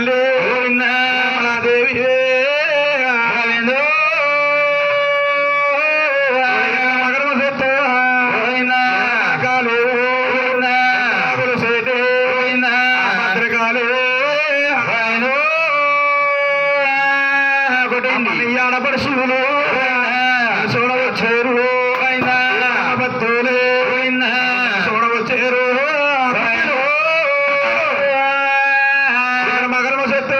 తల్లి దేవి ఆడపడుచులు చూడవచ్చారు భక్తులు చూడవచ్చారు మగరమ చెట్టు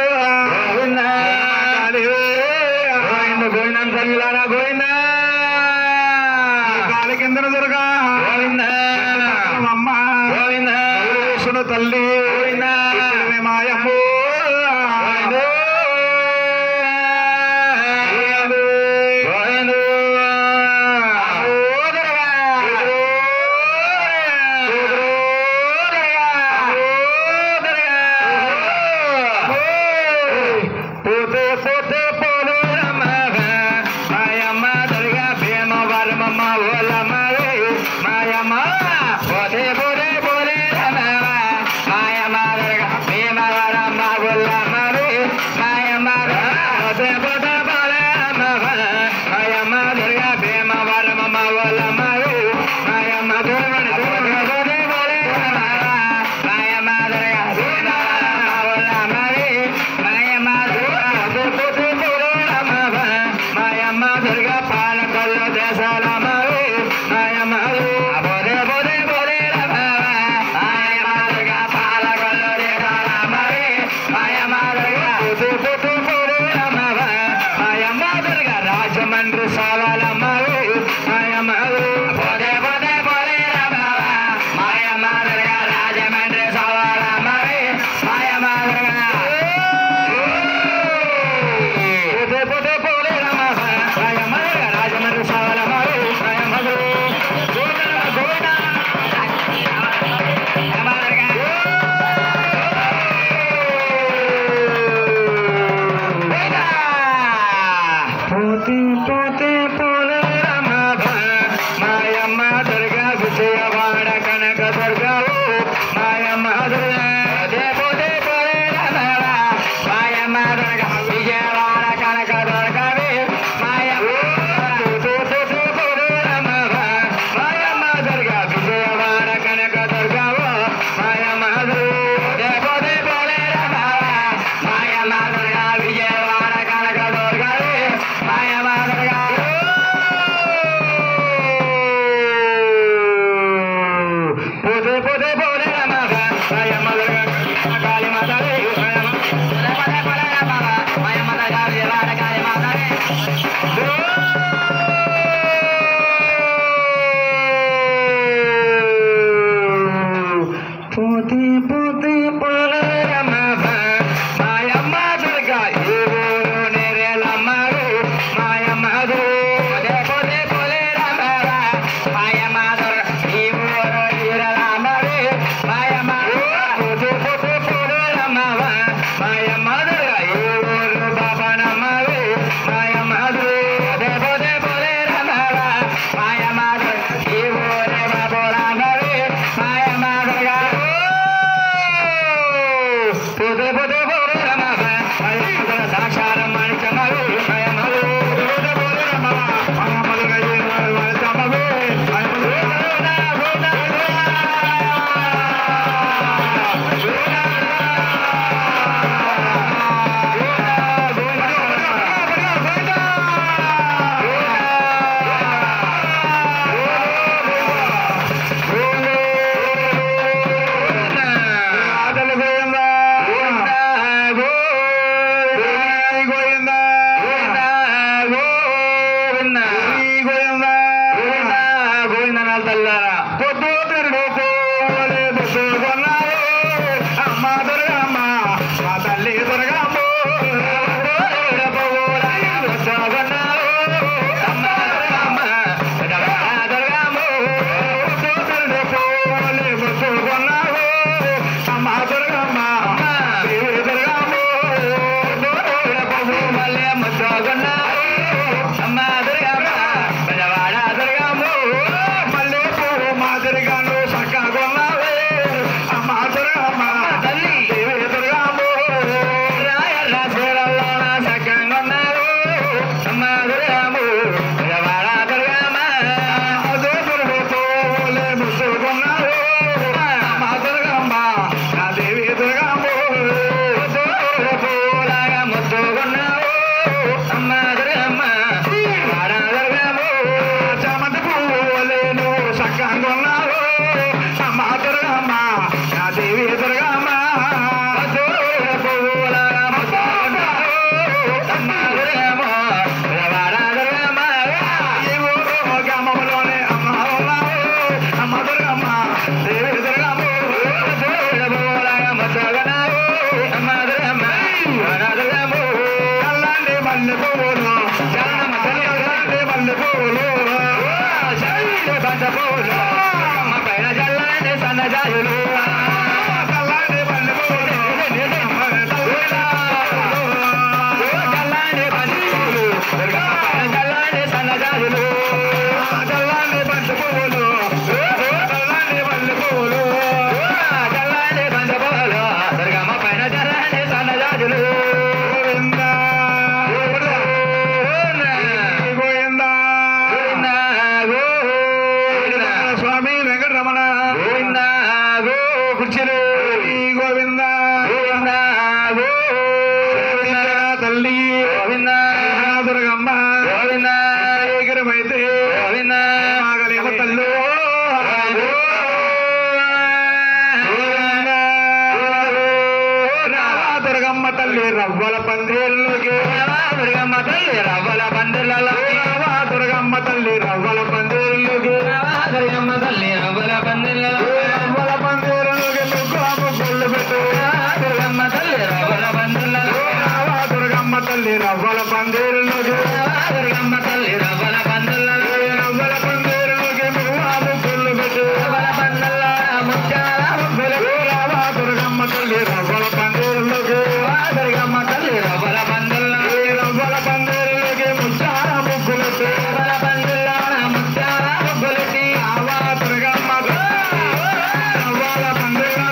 గోవింద తల్లిలారా గోవింద కాలి కిందన దుర్గా అమ్మ గోవింద తల్లి మాయమ్మ Maya మల్లె పువ్వులు చల్లమ్మ చల్లాడే మల్లె పువ్వులు చల్లే బండ పువ్వులు అమ్మ పైన చల్లాడే సన్నజాజులు చల్లాడే మల్లె పువ్వులు చల్లాడే బండ పువ్వులు చల్లాడే సన్నజాజులు చల్లాడే బండ పువ్వులు చల్లాడే మల్లె పువ్వులు చల్లాడే బండ పువ్వులు దుర్గమ్మ పైన చల్లాడే సన్నజాజులు స్వామి వెంకటరమణ గోవింద గో కుర్చీలు గోవింద గోవింద గోవింద తల్లి గోవింద దుర్గమ్మ గోవింద ఏకరమైతే గోవింద మాగలేమ తల్లు దుర్గమ్మ తల్లి రవ్వల పందిళ్ళకి దుర్గమ్మ తల్లి రవ్వల పందిళ్ళకి దుర్గమ్మ తల్లి రవ్వల పందిళ్ళకి దుర్గమ్మ తల్లి రవ్వల పందిళ్ళకి రవ్వల పందిళ్ళకి ముగ్గులు పెట్టు దుర్గమ్మ తల్లి రవ్వల పందిళ్ళకి దుర్గమ్మ తల్లి రవ్వల పందిళ్ళకి దుర్గమ్మ తల్లి రవ్వల పందిళ్ళకి రవ్వల పందిళ్ళకి ముగ్గులు పెట్టు రవ్వల పందిళ్ళ ముత్యాల ముగ్గులు దుర్గమ్మ తల్లి రవ్వల పందిళ్ళకి దుర్గమ్మ తల్లి రవ్వల పందిళ్ళకి రవ్వల పందిళ్ళకి ముత్యాల ముగ్గులు రవ్వల పందిళ్ళ ముత్యాల ముగ్గులు దుర్గమ్మ రవ్వల పందిళ్ళలో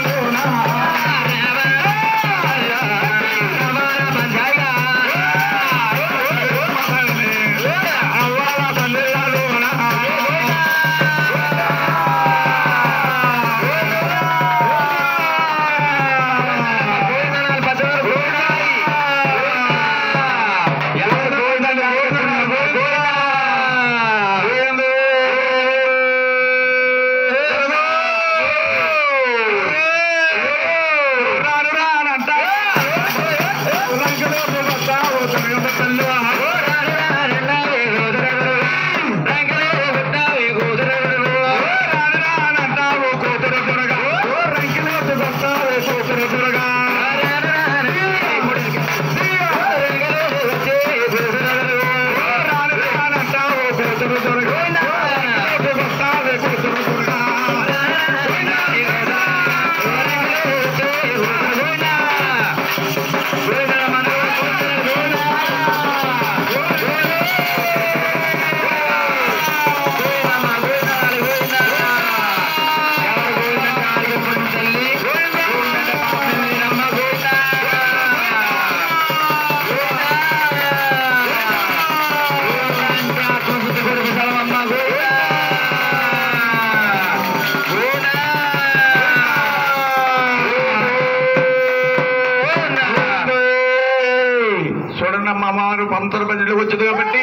అమ్మవారు పంతర బజలు వచ్చింది కాబట్టి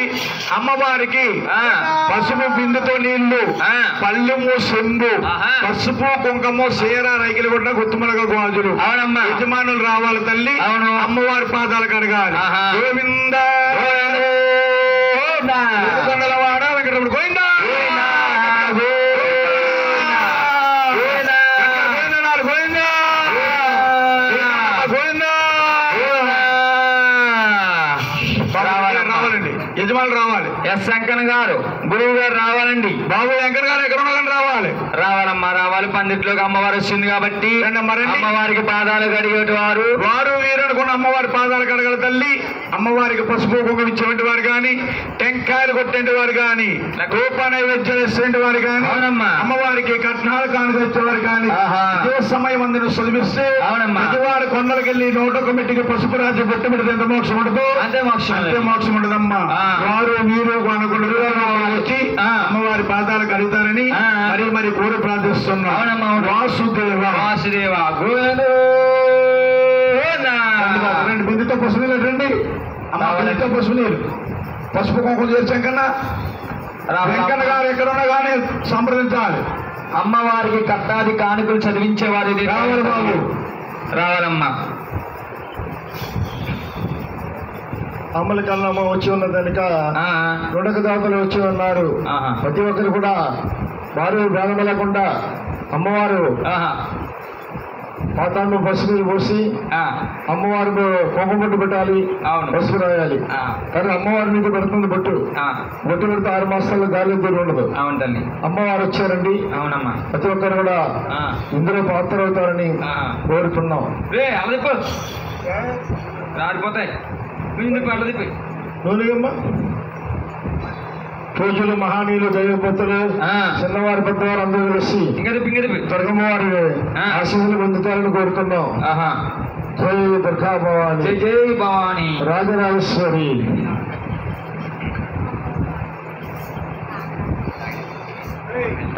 అమ్మవారికి పసుపు బిందుతో నీళ్లు పళ్ళెము సెంబు పసుపు కుంకము సీర రైకిలు కొట్టిన గుర్తుమలగ గాజులు యజమానులు రావాలి తల్లి అమ్మవారి పాదాలు కడగాలి గోవింద వాడ వెంకటరమణ గోవింద యజమానులు రావాలి. ఎస్ శంకర్ గారు గురువు గారు రావాలండి. బాబు శంకర్ గారు ఎక్కడ ఉన్నారని రావాలి. రావాలమ్మా రావాలి. పందిట్లోకి అమ్మవారు వచ్చింది కాబట్టి అమ్మవారికి పాదాలు కడిగేటి వారు వీరనుకున్న అమ్మవారి పాదాలు కడగల తల్లి. అమ్మవారికి పసుపు కుంకుమ ఇచ్చేటువంటి వారు కానీ టెంకాయలు కొట్టేటి వారు కానీ రూప నైవేద్యాలు ఇచ్చేటువంటి వారు కానీ అమ్మవారికి కట్నాలు కానుక ఇచ్చేవారు కానీ ఇదే సమయం అందును చదివిస్తే ప్రతివారు కొండలకి వెళ్ళి నోటొక మెట్టికి పసుపు రాజు పెట్టి పెడితే ఎంత మోక్షం ఉండదు అంతే మోక్షం ఉండదమ్మా. వారు మీరు అనుకుంటారు వచ్చి అమ్మవారి పాదాలు కడుగుతారని మరి కోరి ప్రార్థిస్తున్నాం. వాసుదేవ రండి బిందుతో పసుపు నీళ్ళు రండి అమ్మ బిందుతో పసుపు నీళ్ళు పసుపు కుంకుమ చేర్చాం కన్నా వెంకన్న గారు ఎక్కడున్నా కానీ సంప్రదించాలి. అమ్మవారికి కట్టాది కానుకలు చదివించే వారి రావాలి బాబు రావాలమ్మా. అమ్మల కన్నమ్మ వచ్చి ఉన్న కనుక రెండక దాతలు వచ్చి ఉన్నారు. ప్రతి ఒక్కరు కూడా వారు భేదం లేకుండా అమ్మవారు పాతాన్ని పసుపు మీద పోసి అమ్మవారి కుంకుమబొట్టు పెట్టాలి, పసుపు రాయాలి. కానీ అమ్మవారి మీద పెడుతుంది బొట్టు పెడితే 6 మాసాల్లో గాలి దూరం ఉండదు. అమ్మవారు వచ్చారండి. ప్రతి ఒక్కరు కూడా ఇందులో పాత్ర అవుతారని కోరుతున్నాం. పూజలు మహానీయులు దైవపతులు చిన్నవారి పెద్దవారు అందరూ కలిసి దుర్గమ్మవారి ఆశీస్సులు పొందుతారని కోరుతున్నాం. జై దుర్గా భవాని, జై భవాని, రాజరాజేశ్వరి.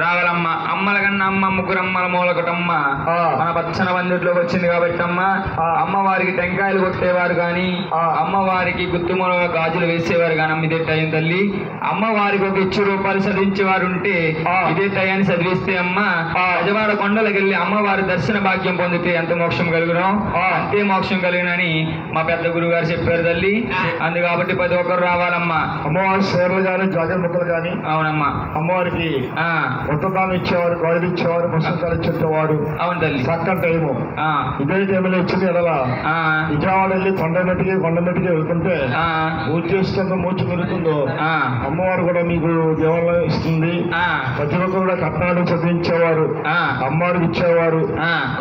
రావాలమ్మ. అమ్మల కన్నా అమ్మ ముగ్గురు అమ్మల మూలకటమ్మ మన పచ్చన వందిట్లోకి వచ్చింది కాబట్టి అమ్మ అమ్మవారికి టెంకాయలు కొట్టేవారు గాని అమ్మవారికి గుత్తుమూల గాజులు వేసేవారు కానీ అమ్మ ఇదే టైం తల్లి. అమ్మవారికి ఒక 1,000 రూపాయలు చదివించేవారు ఉంటే ఇదే టయాన్ని చదివిస్తే అమ్మ గజవాడ కొండలకు వెళ్ళి అమ్మవారి దర్శన భాగ్యం పొందితే ఎంత మోక్షం కలిగినాం అంతే మోక్షం కలిగినని మా పెద్ద గురువు గారు చెప్పారు తల్లి. అందు కాబట్టి ప్రతి ఒక్కరు రావాలమ్మా. అమ్మవారి సేవలు కానీ జాగ్రత్త ముక్కలు కానీ. అవునమ్మా. అమ్మవారికి ఉత్తదానం ఇచ్చేవారు, గాజులు ఇచ్చేవారు, పుస్తకాలు ఇచ్చేవారు. అవును తల్లి. చక్కని టైము ఇదే టైంలో ఇచ్చింది ఎడలా విజయవాడ వెళ్ళి కొండమెట్టుకి వెళ్తుంటే పూజ చేస్తుందో మూర్చి పెరుగుతుందో అమ్మవారు కూడా మీకు దేవాలయం ఇస్తుంది. ప్రతి ఒక్కరు కూడా కట్నాలు చదివించేవారు, అమ్మవారికి ఇచ్చేవారు,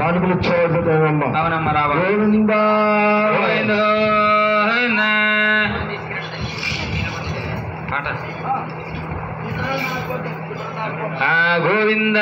కానుకలు ఇచ్చేవారు దేవమ్మ. అవునమ్మా. గోవిందా గోవింద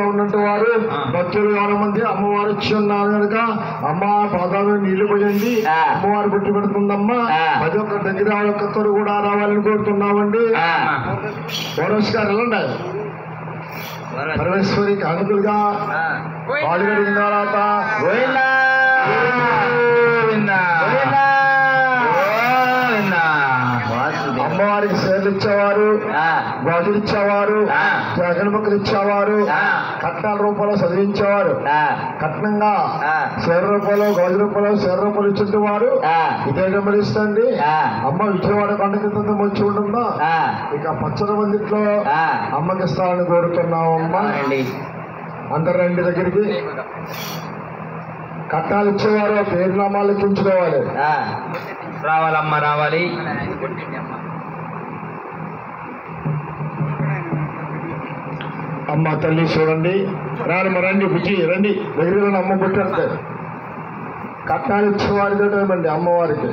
ఉన్నట్టు వారు భక్తులు 4 మంది అమ్మవారు వచ్చి ఉన్నారు కనుక అమ్మ పాదాలు నీళ్లు పోయండి, అమ్మవారు పుట్టి పెడుతుందమ్మా. ప్రతి ఒక్క దగ్గర ఒక్కరు కూడా రావాలని కోరుతున్నామండి. నమస్కారం వెళ్ళండి. పరమేశ్వరికి అనుకులుగా పాలు కడిగిన తర్వాత అమ్మవారికి సేర్లు ఇచ్చేవారు, గాజులు ఇచ్చేవారు, జగన్ మొక్కలు ఇచ్చేవారు, కట్నాల రూపంలో చదివించేవారు. కట్నంగా సేర రూపంలో, గాజు రూపంలో, సేర రూపంలో ఇచ్చేవారు. ఇదే గమనిస్తండి. అమ్మ విజయవాడ కొండ కింద వచ్చి ఉంటుందా ఇక పచ్చడి మందిట్లో అమ్మకి ఇస్తామని కోరుతున్నాం. అమ్మ అందరు రండి దగ్గరికి. కట్నాలు ఇచ్చేవారు పేరు నామాలు ఎక్కించుకోవాలి. రావాలమ్మ, రావాలి. అమ్మ తల్లి చూడండి, రానమ్మ రండి, బుజ్జి రండి, దగ్గర అమ్మ పుట్టారు. కట్నాలు ఇచ్చేవారితో ఇవ్వండి అమ్మవారికి.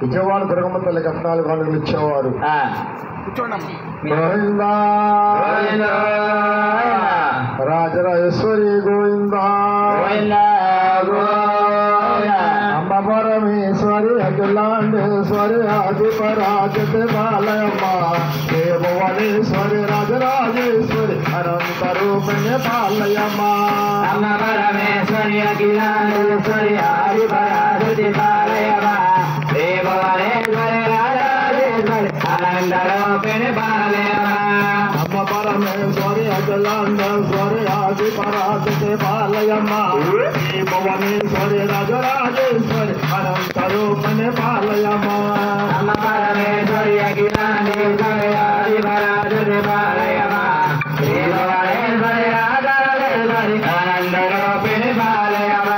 విజయవాడ దుర్గమ్మ తల్లి కట్నాలు కానుకలు ఇచ్చేవారు. గోవిందా రాజరాజేశ్వరి గోవిందా, అమ్మ పరమేశ్వరి అఖిలాండేశ్వరి ఆది పరాజతే బాలయమ్మ, దేవవనేశ్వరి రాజరాజేశ్వరి అనంత రూపిణి బాలయమ్మ, అమ్మ పరమేశ్వరి అఖిలాండేశ్వరి ఆది పరాజతే బాలయమ్మ, దేవవనేశ్వరి రాజరాజేశ్వరి అనంత రూపిణి బాలయమ్మ, అమ్మ పరమేశ్వరి అఖిలాండేశ్వరి ఆది పరాజతే బాలయమ్మ, దేవవనేశ్వరి రాజరాజేశ్వరి అనంత రూపిణి బాలయమ్మ, అమ్మ పరమేశ్వరి అఖిలాండేశ్వరి ఆది పరాజతే బాలయమ్మ, దేవవనేశ్వరి రాజరాజేశ్వరి అనంత రూపిణి బాలయమ్మ,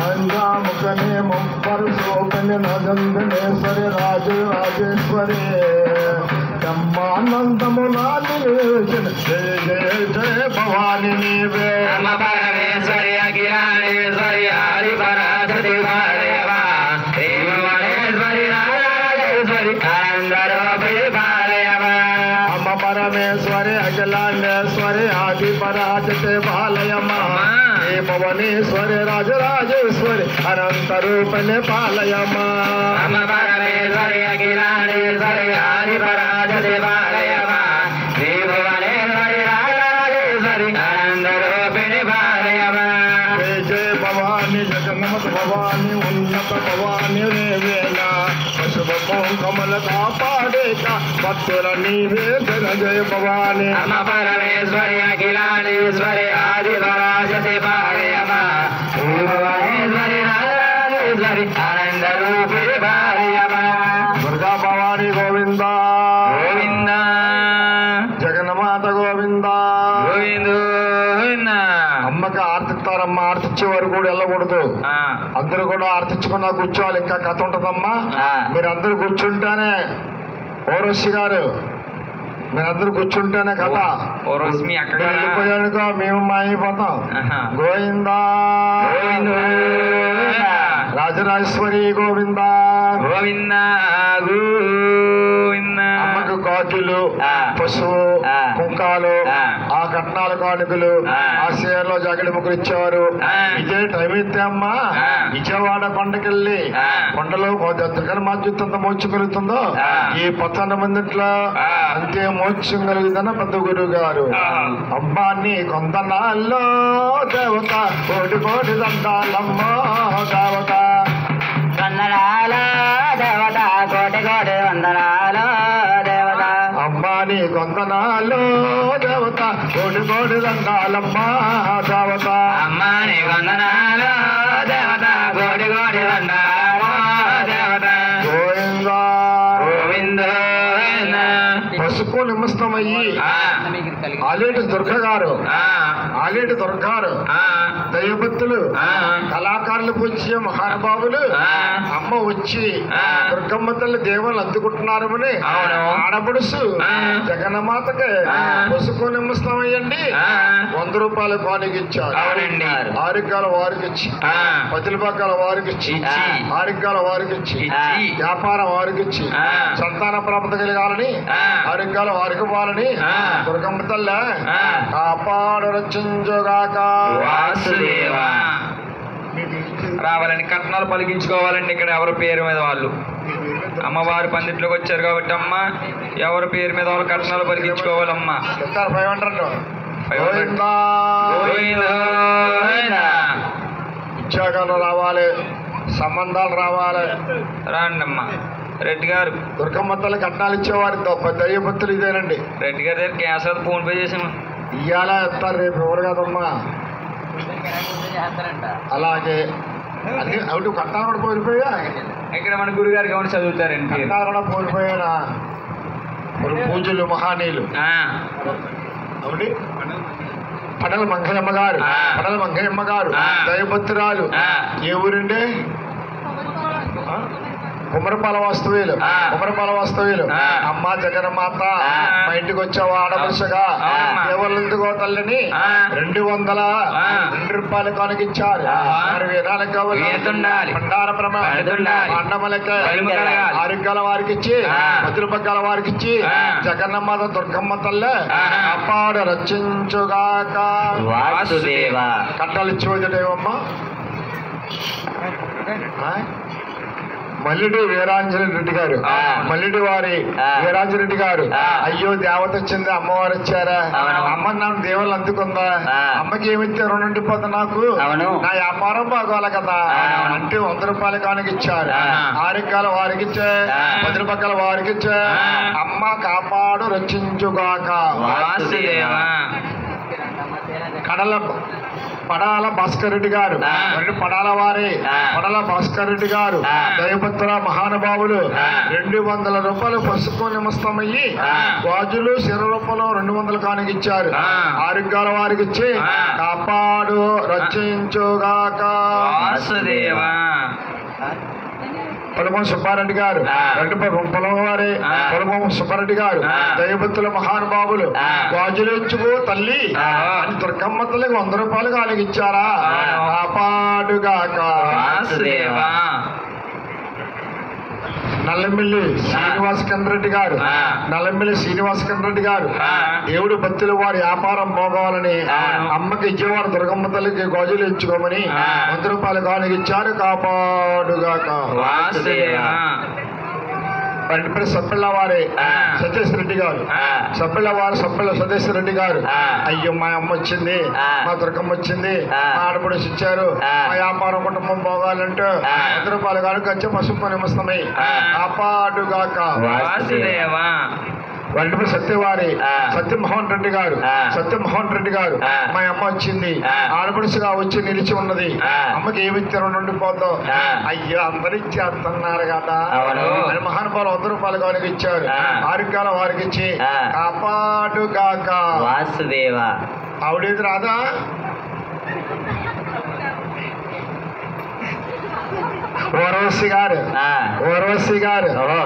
పంచాముఖనే ముప్పరు శోకని నజందనేశ్వరి రాజరాజేశ్వరి బ్రహ్మానందము నాలివేశన జయ జయ జయ భవాని నీవే, అమ్మ పరమేశ్వరి అఖిలాండేశ్వరి ఆది పరాజతే బాలయమ్మ, దేవవనేశ్వరి రాజరాజేశ్వరి అనంత రూపిణి బాలయమ్మ, అమ్మ పరమేశ్వరి అఖిలాండేశ్వరి ఆది పరాజతే బాలయమ్మ, భువనేశ్వరి రాజరాజేశ్వరి అనంత రూపిణి బాలయమ్మ, అమ్మ పరమేశ్వరి అఖిలాండేశ్వరి ఆది పరాజతే బాలయమ్మ, దేవవనేశ్వరి రాజరాజేశ్వరి అనంత రూపిణి బాలయమ్మ, జయ జయ భవాని జగన్మత భవాని ఉన్నత భవాని రేవేణ పశుభ కమల కాపాడేక భక్తుల నీవే జయ జయ భవాని, అమ్మ పరమేశ్వరి అఖిలాండేశ్వరి ఆది పరాజతే బాలయమ్మ, దేవవనేశ్వరి రాజరాజేశ్వరి అనంత రూపిణి బాలయమ్మ, దుర్గా భవాని గోవింద గోవింద జగన్మాత గోవింద. గోవింద గోవింద. అమ్మకి ఆర్తిస్తారమ్మా, ఆర్తిచ్చే వారు కూడా వెళ్ళకూడదు, అందరూ కూడా ఆర్తించుకున్నా కూర్చోవాలి. ఇంకా కథ ఉంటదమ్మా, మీరందరూ కూర్చుంటేనే ఓరస్సి గారు మీరందరూ కూర్చుంటేనే కథ. ఓరస్మి అక్కడ వెళ్ళిపోయానుకో మేము మాయిపోతాం. గోవిందా గోవింద రాజరాజేశ్వరి గోవింద గోవింద గోవింద. అమ్మకు గాజులు పశువు కుంకాలు ఆ కట్నాల కానుకలు ఆ చీరలో జాకెట్ ముగ్గురు ఇచ్చేవారు. ఇదే టైం అయితే అమ్మా విజయవాడ కొండకెళ్ళి కొండలో దగ్గర మాధ్యత మోర్చగలుగుతుందో ఈ 14 మందిట్లో అంతే మోక్షం కలుగుతుందన్న పెద్ద గురువు గారు. అమ్మాన్ని కొందనాల్లో దేవత కోటి కోటి దండాలమ్మో దేవత, వందనాలు దేవత కోటి కోటి వందనాలు దేవత, అమ్మాని కొందనాల్లో దేవత కోటి కోటి దండాలమ్మా దేవత, అమ్మాని వందనాలు దేవత కోటి కోటి వందనాలు దేవత. గోవిందా గోవింద పసుపు నిమస్తమయ్యి ఆలేటి దుర్గ గారు దైవభక్తులు కళాకారులు పూజే మహానుభావులు అమ్మ వచ్చి దుర్గమ్మ తల్లి దేవుళ్ళు అందుకుంటున్నారని ఆడపడుసు జగన్మాతకి పసుపు నిమస్తమయ్యండి 100 రూపాయలు కానుకిచ్చారు. ఆరోగ్యాల వారికి ఇచ్చి 10 రూపాయల వారికి ఇచ్చి ఆరోగ్యాల వారికి ఇచ్చి వ్యాపారం వారికి ఇచ్చి సంతాన ప్రాప్తి కలగాలని ఆరోగ్యాలు వారికి ఇవ్వాలని దుర్గమ్మ తల్లి కాపాడు రచించుగాక. రావాలని కట్నాలు పలికించుకోవాలండి. ఇక్కడ ఎవరి పేరు మీద వాళ్ళు అమ్మవారి పందిట్లోకి వచ్చారు కాబట్టి అమ్మ ఎవరి పేరు మీద వాళ్ళు కట్నాలు పలికించుకోవాలమ్మా. 500 ఉద్యోగాలు రావాలి, సంబంధాలు రావాలి. రాండి అమ్మా. రెడ్డి గారు దుర్గమ్మ తల్లి కట్నాలు ఇచ్చేవారు దైవభక్తులు ఇదేనండి. రెడ్డి గారి దగ్గర క్యాష్ అది ఫోన్ పే చేసాము. ఇవాళ ఇస్తారు, రేపు ఎవరు కదమ్మా. అలాగే అన్ని అవుట్ కట్టాలు కూడా పోయిపోయా. ఇక్కడ మన గురుగారు గమని చదువుతారండి. కట్టాలు కూడా పోయిపోయానా పూజలు మహానీయులు అవుడి. పడల మంగయ్యమ్మ గారు దైవభక్తురాలు. ఏ ఊరండి? కుమరపాల వాస్తవ్యులు ఆ. కుమరపాల వాస్తవ్యులు ఆ. అమ్మ జగన్మాత ఆ. మా ఇంటికి వచ్చావు ఆడపడుచగా అవునమ్మా. దేవుళ్ళెందుకో తల్లిని ఆ. 202 రూపాయలు కానుకిచ్చారు ఆ. 6 వేదాలకు కావాలి వేతుండాలి. పండార వేతుండాలి. అన్నమలకి బయలు కలగాలి. ఆరోగ్యాల వారికి ఇచ్చి ఆ. పతుల పగ్గాల వారికి ఇచ్చి ఆ. జగన్నమాత దుర్గమ్మ తల్లి ఆ. అప్పాడు రచించుగాక వాసుదేవ కట్టాలు ఇచ్చి వదిలేవమ్మా మల్లిడి వీరాంజనేయ రెడ్డి గారు ఆ. మల్లిడి వారి ఆ. వీరాంజనేయ రెడ్డి గారు ఆ. అయ్యో దేవత వచ్చింది అమ్మవారు వచ్చారా అవును. అమ్మ నన్ను దేవుళ్ళు అందుకుందా ఆ. అమ్మకి ఏమిచ్చారు ఉండిపోతా నాకు అవును. నా వ్యాపారం బాగోవాలి కదా ఆ. అంటే 100 రూపాయలు కానుక ఇచ్చారు ఆ. ఆరికాల వారికి ఇచ్చే ఆ. 10 పక్కల వారికి ఇచ్చే ఆ. అమ్మ కాపాడు రక్షించుగాక వాసుదేవ పడాల భాస్కర్ రెడ్డి గారు ఆ. మరి పడాల వారి ఆ. పడాల భాస్కర్ రెడ్డి గారు ఆ. దయపత్ర మహానుభావులు ఆ. 200 రూపాయలు పసుపు నిమస్తమయ్యి ఆ. గాజులు 100 రూపాయలు 200 కానికిచ్చారు ఆ. ఆరోగ్యాల వారికి ఇచ్చి ఆ. కాపాడు రక్షించుగాక వాసుదేవ పొలమో సుబ్బారెడ్డి గారు ఆ. పొలమ వారి ఆ. పొలమో సుబ్బారెడ్డి గారు ఆ. దైవభక్తుల మహానుభావులు ఆ. గాజులు ఇచ్చుకో తల్లి ఆ. అని దుర్గమ్మ తల్లికి 100 రూపాయలు కానికిచ్చారా ఆ. కాపాడుగాక వాసుదేవ నల్లమిల్లి శ్రీనివాసచంద్రెడ్డి గారు ఆ. నల్లమిల్లి శ్రీనివాసచంద్రెడ్డి గారు ఆ. దేవుడు భక్తులు వారి వ్యాపారం పోగాలని ఆ. అమ్మకి విజయవాడ దుర్గమ్మ తల్లికి గాజులు ఇచ్చుకోమని ఆ. 100 రూపాయలు కానికిచ్చారు కాపాడుగాక వాసుదేవ ఇప్పుడు సప్పిళ్ళ వారి ఆ. సతీష్ రెడ్డి గారు ఆ. సప్పిళ్ళ వారు సప్పిళ్ళ సతీష్ రెడ్డి గారు ఆ. అయ్యో మా అమ్మ వచ్చింది ఆ. మా దుర్గమ్మ వచ్చింది ఆ. మా ఆడపడుచు ఇచ్చారు ఆ. మా వ్యాపారం కుటుంబం పోగాలంటూ ఆ. 100 రూపాయలు కానుక వచ్చి పసుపు నిమస్తమై ఆ. కాపాడుగాక వాసుదేవ వంటి సత్యవారి ఆ. సత్యమోహన్ రెడ్డి గారు ఆ. సత్యమోహన్ రెడ్డి గారు ఆ. మా అమ్మ వచ్చింది ఆ. ఆడపడుచుగా వచ్చి నిలిచి ఉన్నది ఆ. అమ్మకి ఏమి ఇచ్చారు ఉండిపోతాం ఆ. అయ్యో అందరు ఇచ్చేస్తున్నారు కదా అవును. అని మహానుభావులు 100 రూపాయలు కానుక ఇచ్చారు ఆ. ఆరోగ్యాల వారికి ఇచ్చి ఆ. కాపాడుగాక వాసుదేవ ఆవిడేది రాదా ఓర్వశి గారు ఆ. ఓర్వశి గారు ఓహో.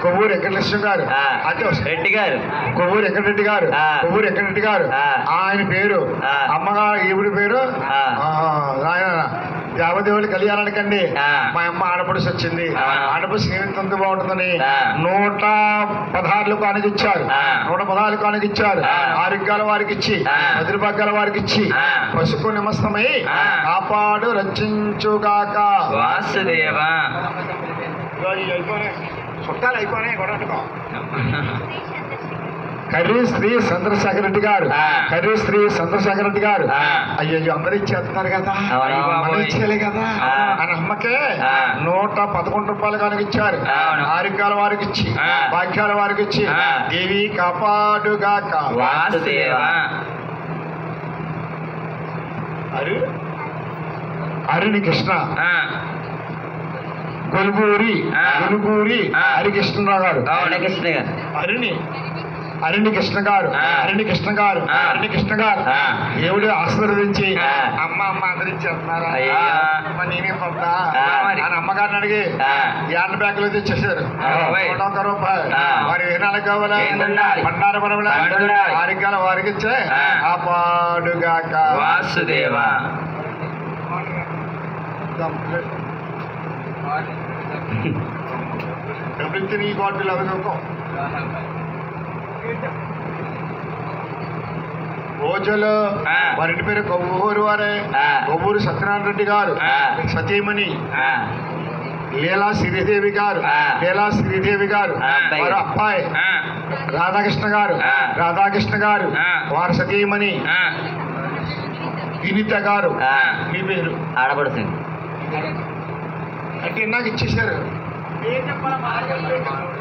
కొవ్వూరి వెంకటలక్ష్మి గారు ఆ. అంటే రెడ్డి గారు కొవ్వూరు వెంకటరెడ్డి గారు ఆ. కొవ్వూరు వెంకటరెడ్డి గారు ఆ. ఆయన పేరు ఆ. అమ్మగారు ఈవిడి పేరు ఆ. ఆయన దేవదేవుడి కళ్యాణానికండి ఆ. మా అమ్మ ఆడపడుచు వచ్చింది ఆ. ఆడపడుచు ఎంత బాగుంటుందని ఆ. 116 కానికిచ్చారు ఆ. 116 కానికిచ్చారు ఆ. ఆరోగ్యాల వారికి ఇచ్చి ఆ. 10 భాగ్యాల వారికి ఇచ్చి ఆ. పసుపు నిమస్తమై ఆ. కాపాడు రక్షించుగాక వాసుదేవ చుట్టాలు అయిపోయినాయి గొడవట్టుకో కర్రీ శ్రీ చంద్రశేఖర రెడ్డి గారు ఆ. కర్రీ శ్రీ చంద్రశేఖర రెడ్డి గారు ఆ. అయ్యో అందరూ ఇచ్చేస్తున్నారు కదా అవును. మనం ఇచ్చేయాలి కదా ఆ. అని అమ్మకే ఆ. 111 రూపాయలు కనుక ఇచ్చారు అవును. ఆరోగ్యాల వారికి ఇచ్చి ఆ. భాగ్యాల వారికి ఇచ్చి ఆ. దేవి కాపాడుగాక వాసుదేవ అరుణి కృష్ణ ఆ. గొలుగూరి ఆ. గొలుగూరి ఆ. హరికృష్ణరావు గారు వెంకటకృష్ణ గారు అరణి కృష్ణ గారు ఆ. అరణి కృష్ణ గారు ఆ. అరణి కృష్ణ గారు ఆ. దేవుడు ఆశీర్వదించి ఆ. అమ్మ అందరు ఇచ్చేస్తున్నారా అయ్యో. అమ్మ నేనే పంపా ఆ. అని అమ్మగారిని అడిగి ఆ. యాన్ బ్యాగ్ లో తెచ్చేసారు ఆ. 101 రూపాయలు ఆ. వారి వినాలకు కావాలా ఏందుండాలి? బండారు బండుండాలి. ఆరోగ్యాల వారికి ఇచ్చే ఆ. ఆ పాడుగాక వాసుదేవ డబ్బులు ఈ బాటిల్ అవి రోజులు ఆ. వారి పేరు కొవ్వూరు వారే ఆ. కొవ్వూరు సత్యనారాయణ రెడ్డి గారు ఆ. సతీమణి ఆ. లీలా శ్రీదేవి గారు ఆ. లీలా శ్రీదేవి గారు ఆ, అబ్బాయి. వారు అబ్బాయి ఆ. రాధాకృష్ణ గారు ఆ. రాధాకృష్ణ గారు ఆ. వారి సతీమణి ఆ. వినిత గారు ఆ. మీ పేరు ఆడపడుతుంది అంటే నాకు ఇచ్చేసారు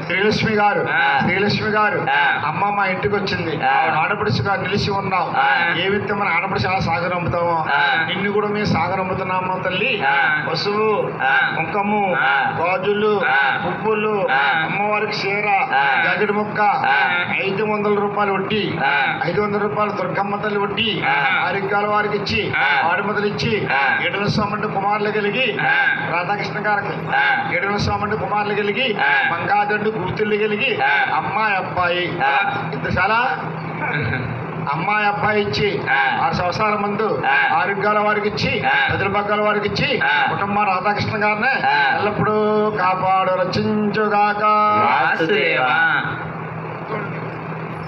శ్రీలక్ష్మి గారు ఆ. శ్రీలక్ష్మి గారు ఆ. అమ్మ మా ఇంటికి వచ్చింది ఆ. ఆడపడుచుగా నిలిచి ఉన్నాం ఆ. ఏ విత్తే మన ఆడపడుచు ఎలా సాగరంపుతామో ఆ. నిన్ను కూడా మేము సాగరంపుతున్నాము తల్లి ఆ. పశువు ఆ. కుంకము ఆ. గాజులు ఆ. పువ్వులు ఆ. అమ్మవారికి చీర ఆ. జాకెట్ ముక్క ఆ. 500 రూపాయలు వడ్డీ ఆ. 500 రూపాయలు దుర్గమ్మ తల్లి వడ్డీ ఆ. ఆరిగ్గాల వారికి ఇచ్చి ఆ. ఆడిమతలు ఇచ్చి ఆ. ఏడుల స్వామి కుమారులు కలిగి ఆ. రాధాకృష్ణ గారికి ఆ. ఏడుల స్వామి కుమారులు కలిగి ఆ. మంగాదండు కూతుళ్ళు కలిగి ఆ. అమ్మాయి అబ్బాయి ఆ. ఇద్దరు చాలా అమ్మాయి అబ్బాయి ఇచ్చి ఆ. 6 సంవత్సరాల ముందు ఆ. ఆరోగ్యాల వారికి ఇచ్చి ఆ. ప్రజల పగ్గాల వారికి ఇచ్చి ఆ. కుటుంబ రాధాకృష్ణ గారిని ఆ. ఎల్లప్పుడూ కాపాడు రచించుగాక వాసుదేవా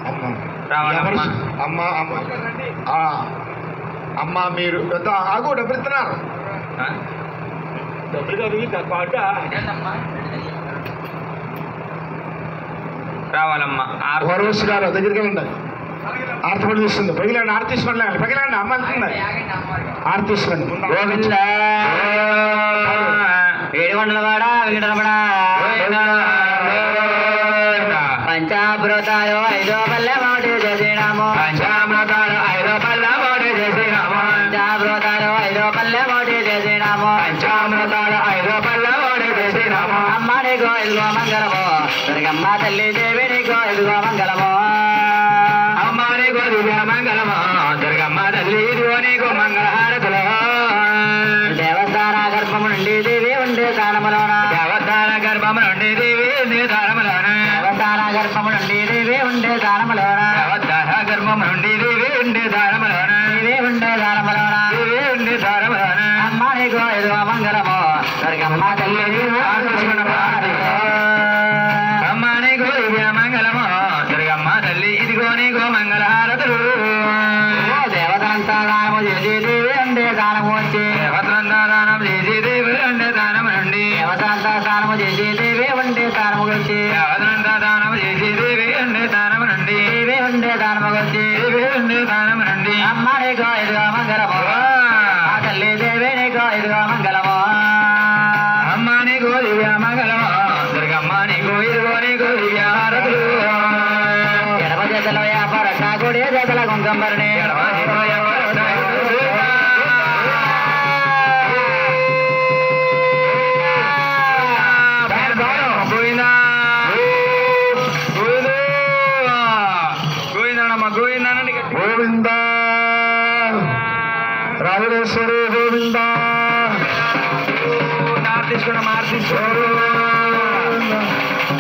అమ్మ రావాలమ్మ. ఎవరు? అమ్మ అమ్మ ఆ. అమ్మ మీరు ఆగు డబ్బులు ఇస్తున్నారు రావాలమ్మా వరవసి గారు దగ్గరికి వెళ్ళండి ఆర్తపడి తీస్తుంది పగిలండి ఆర్తి తీసుకోండి పగిలండి అమ్మ వెళ్తుంది ఆర్తి తీసుకోండి గోవింద ఏడుకొండలవాడ వెంకటరమణ పంచామృతాయో 5 పల్లె మోటి చేసినాము పంచామృతాలు 5 పళ్ళ మోటి చేసినాము పంచామృతాయో 5 పల్లె మోటి చేసినాము పంచామృతాలు 5 పళ్ళ మోటి చేసినాము అమ్మ నీకో ఇదిగో మంగళము దుర్గమ్మ తల్లి దేవి నీకో ఇదిగో మంగళము అమ్మ నీకు దివ్య మంగళము దుర్గమ్మ తల్లి ఇదిగో నీకు మంగళహారతులు దేవస్థాన గర్భము నుండి దేవి ఉండే స్థానములోన దేవస్థాన గర్భము నుండి దేవి నిర్ధారములోన దేవస్థాన గర్భము నుండి దేవి ఉండే స్థానములోన దేవస్థాన గర్భము నుండి దేవి ఉండే దారములోన దేవి ఉండే స్థానములోన దేవి ఉండే దారములోన అమ్మ నీకో ఇదిగో మంగళము దుర్గమ్మ తల్లి అమ్మ నీకు దివ్య మంగళము దుర్గమ్మ తల్లి ఇదిగో నీకు మంగళహారతులు దేవతంతా దానము చేసి దేవి ఉండే స్థానము వచ్చి దేవతందానం చేసి దేవి ఉండే దానము నుండి దేవతంతా స్నానము చేసి దేవి ఉండే స్థానము వచ్చి దేవతందానం చేసి దేవి ఉండే దానము నుండి దేవి ఉండే స్థానము వచ్చి దేవి ఉండే దానము నుండి అమ్మ నీకో ఇదిగో మంగళము ఆ తల్లి దేవి నీకో ఇదిగో మంగళము అమ్మ నీకు దివ్య మంగళము దుర్గమ్మ నీకు ఇదిగో నీకు దివ్య హారతులు ఎడమ చేతలో వ్యాపార కుడి చేతల కుంకంబరిని ఎడమ చేతిలో వ్యాపారట, గోవిందా గోవిందనమ్మ గోవిందనండి గోవింద రాజేశ్వరి గోవింద తీసుకున్నాం ఆర్తించుకోరు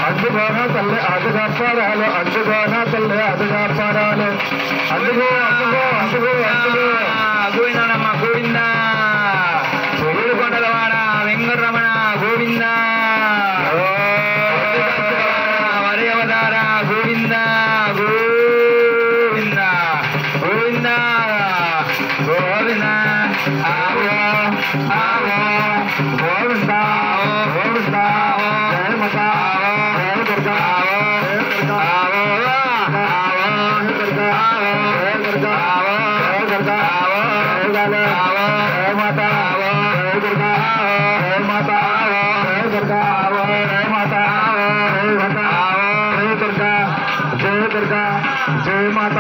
అందుకోన తల్లి అది కాపాడాలి అందుకోన తల్లి అది కాపాడాలి అందుకో అందుకో అందుకో అందుకో గోవిందనమ్మ గోవింద కొండలవాడ వెంకటరమణ గోవింద వరి అవతార గోవింద గోవింద గోవింద గోవింద ఆవో ఆవో గోవింద గోవింద జయ మాత జయ దుర్గా జయ దుర్గా జయ దుర్గా జయ దుర్గా జయ దుర్గా జయ మాత జయ దుర్గా జయ మాత జయ దుర్గా జయ మాత జయ మాత జయ దుర్గా జయ దుర్గా జయ మాత